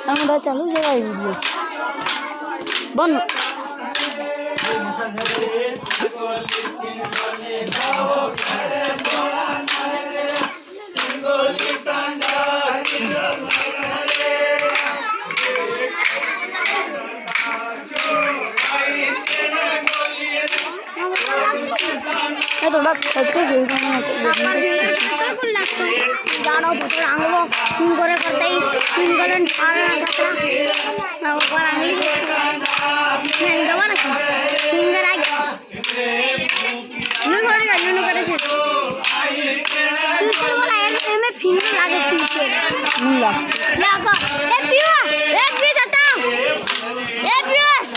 हमारा चालू जरा वीडियो बन थोड़ा खर्च जाना पड़ता आंगलो फिंग करे करते ही फिंग करन आना जाता ना ऊपर आंगली मैं दवा ना फिंगर आ गया नो थोड़ी का नो करे थे फिर वाला है मैं फिंगर लागे पीछे मुल्ला या का ए पी जाता ए पीयूष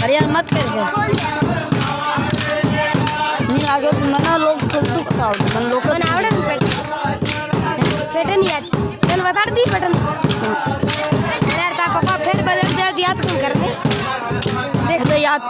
अरे यार मत कर नहीं आगे मना लोग खुद बताओ मन लोग को आवड़े पैटर्न याद चल बता दी पैटर्न यार ता पापा फिर बदल दे याद कौन कर दे देख तो याद